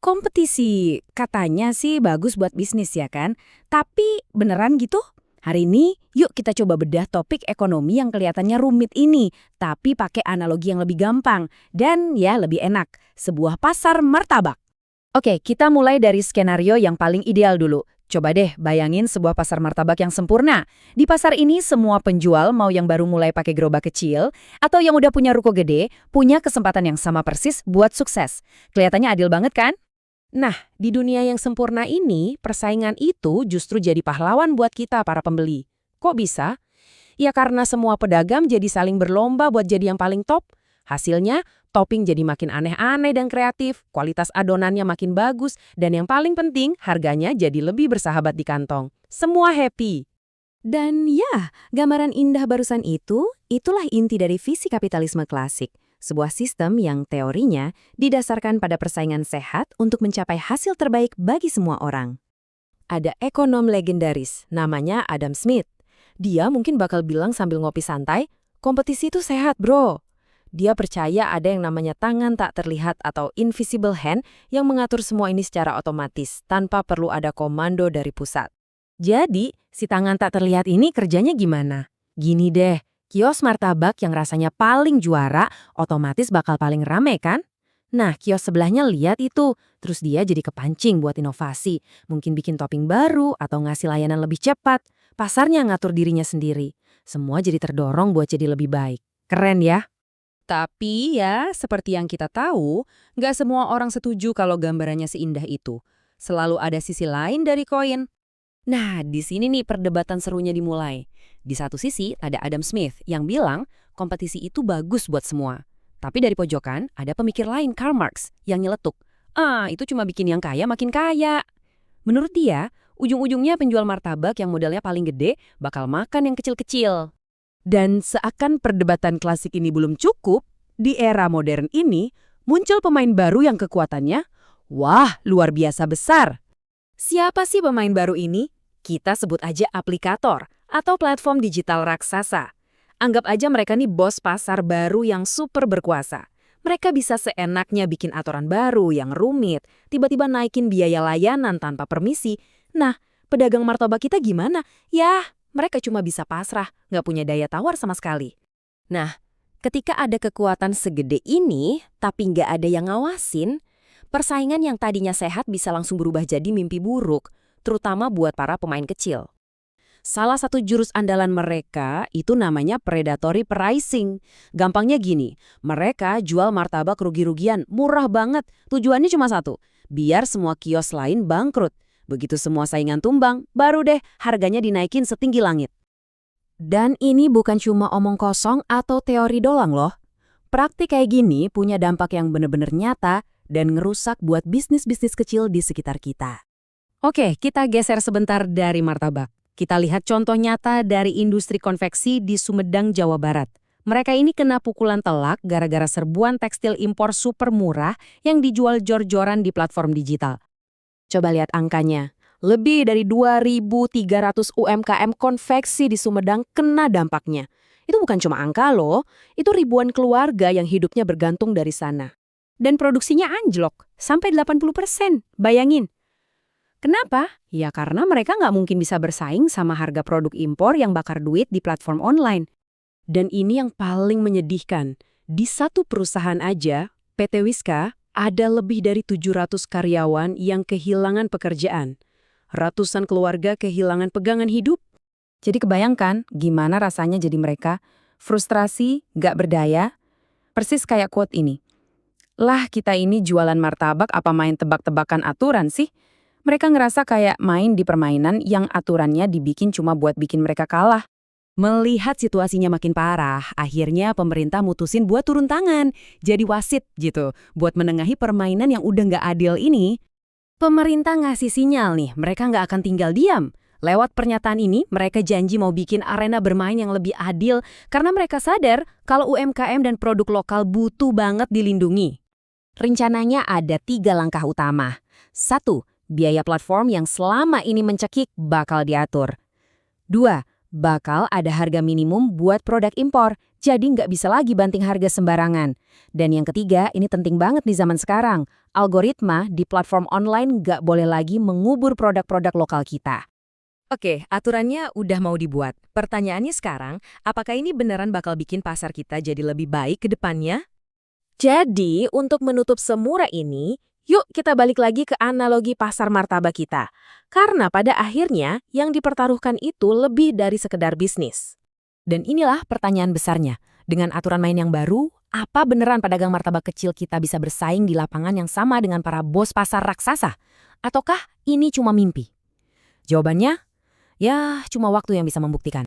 Kompetisi katanya sih bagus buat bisnis ya kan? Tapi beneran gitu? Hari ini yuk kita coba bedah topik ekonomi yang kelihatannya rumit ini, tapi pakai analogi yang lebih gampang dan ya lebih enak. Sebuah pasar martabak. Oke, kita mulai dari skenario yang paling ideal dulu. Coba deh bayangin sebuah pasar martabak yang sempurna. Di pasar ini semua penjual mau yang baru mulai pakai gerobak kecil atau yang udah punya ruko gede, punya kesempatan yang sama persis buat sukses. Kelihatannya adil banget kan? Nah, di dunia yang sempurna ini, persaingan itu justru jadi pahlawan buat kita para pembeli. Kok bisa? Ya karena semua pedagang jadi saling berlomba buat jadi yang paling top. Hasilnya, topping jadi makin aneh-aneh dan kreatif, kualitas adonannya makin bagus, dan yang paling penting, harganya jadi lebih bersahabat di kantong. Semua happy. Dan ya, gambaran indah barusan itulah inti dari visi kapitalisme klasik. Sebuah sistem yang teorinya didasarkan pada persaingan sehat untuk mencapai hasil terbaik bagi semua orang. Ada ekonom legendaris, namanya Adam Smith. Dia mungkin bakal bilang sambil ngopi santai, kompetisi itu sehat bro. Dia percaya ada yang namanya tangan tak terlihat atau invisible hand yang mengatur semua ini secara otomatis, tanpa perlu ada komando dari pusat. Jadi, si tangan tak terlihat ini kerjanya gimana? Gini deh, kios martabak yang rasanya paling juara, otomatis bakal paling rame kan? Nah, kios sebelahnya lihat itu, terus dia jadi kepancing buat inovasi. Mungkin bikin topping baru atau ngasih layanan lebih cepat. Pasarnya ngatur dirinya sendiri. Semua jadi terdorong buat jadi lebih baik. Keren ya? Tapi ya, seperti yang kita tahu, nggak semua orang setuju kalau gambarannya seindah itu. Selalu ada sisi lain dari koin. Nah, di sini nih perdebatan serunya dimulai. Di satu sisi ada Adam Smith yang bilang kompetisi itu bagus buat semua. Tapi dari pojokan ada pemikir lain, Karl Marx, yang nyeletuk. Itu cuma bikin yang kaya makin kaya. Menurut dia, ujung-ujungnya penjual martabak yang modalnya paling gede bakal makan yang kecil-kecil. Dan seakan perdebatan klasik ini belum cukup, di era modern ini muncul pemain baru yang kekuatannya, wah, luar biasa besar. Siapa sih pemain baru ini? Kita sebut aja aplikator atau platform digital raksasa. Anggap aja mereka nih bos pasar baru yang super berkuasa. Mereka bisa seenaknya bikin aturan baru yang rumit, tiba-tiba naikin biaya layanan tanpa permisi. Nah, pedagang martabak kita gimana? Yah, mereka cuma bisa pasrah, nggak punya daya tawar sama sekali. Nah, ketika ada kekuatan segede ini, tapi nggak ada yang ngawasin, persaingan yang tadinya sehat bisa langsung berubah jadi mimpi buruk, terutama buat para pemain kecil. Salah satu jurus andalan mereka itu namanya predatory pricing. Gampangnya gini, mereka jual martabak rugi-rugian, murah banget. Tujuannya cuma satu, biar semua kios lain bangkrut. Begitu semua saingan tumbang, baru deh harganya dinaikin setinggi langit. Dan ini bukan cuma omong kosong atau teori doang loh. Praktik kayak gini punya dampak yang bener-bener nyata dan ngerusak buat bisnis-bisnis kecil di sekitar kita. Oke, kita geser sebentar dari martabak. Kita lihat contoh nyata dari industri konveksi di Sumedang, Jawa Barat. Mereka ini kena pukulan telak gara-gara serbuan tekstil impor super murah yang dijual jor-joran di platform digital. Coba lihat angkanya. Lebih dari 2.300 UMKM konveksi di Sumedang kena dampaknya. Itu bukan cuma angka loh, itu ribuan keluarga yang hidupnya bergantung dari sana. Dan produksinya anjlok, sampai 80%. Bayangin. Kenapa? Ya karena mereka nggak mungkin bisa bersaing sama harga produk impor yang bakar duit di platform online. Dan ini yang paling menyedihkan. Di satu perusahaan aja, PT Wiska, ada lebih dari 700 karyawan yang kehilangan pekerjaan. Ratusan keluarga kehilangan pegangan hidup. Jadi kebayangkan gimana rasanya jadi mereka, frustrasi, gak berdaya, persis kayak quote ini. Lah kita ini jualan martabak apa main tebak-tebakan aturan sih? Mereka ngerasa kayak main di permainan yang aturannya dibikin cuma buat bikin mereka kalah. Melihat situasinya makin parah, akhirnya pemerintah mutusin buat turun tangan, jadi wasit gitu, buat menengahi permainan yang udah nggak adil ini. Pemerintah ngasih sinyal nih, mereka nggak akan tinggal diam. Lewat pernyataan ini, mereka janji mau bikin arena bermain yang lebih adil karena mereka sadar kalau UMKM dan produk lokal butuh banget dilindungi. Rencananya ada 3 langkah utama. 1. Biaya platform yang selama ini mencekik bakal diatur. 2. Bakal ada harga minimum buat produk impor, jadi nggak bisa lagi banting harga sembarangan. Dan yang ketiga, ini penting banget di zaman sekarang, algoritma di platform online nggak boleh lagi mengubur produk-produk lokal kita. Oke, aturannya udah mau dibuat. Pertanyaannya sekarang, apakah ini beneran bakal bikin pasar kita jadi lebih baik ke depannya? Jadi, untuk menutup semua ini, yuk kita balik lagi ke analogi pasar martabak kita. Karena pada akhirnya, yang dipertaruhkan itu lebih dari sekedar bisnis. Dan inilah pertanyaan besarnya. Dengan aturan main yang baru, apa beneran pedagang martabak kecil kita bisa bersaing di lapangan yang sama dengan para bos pasar raksasa? Ataukah ini cuma mimpi? Jawabannya, ya cuma waktu yang bisa membuktikan.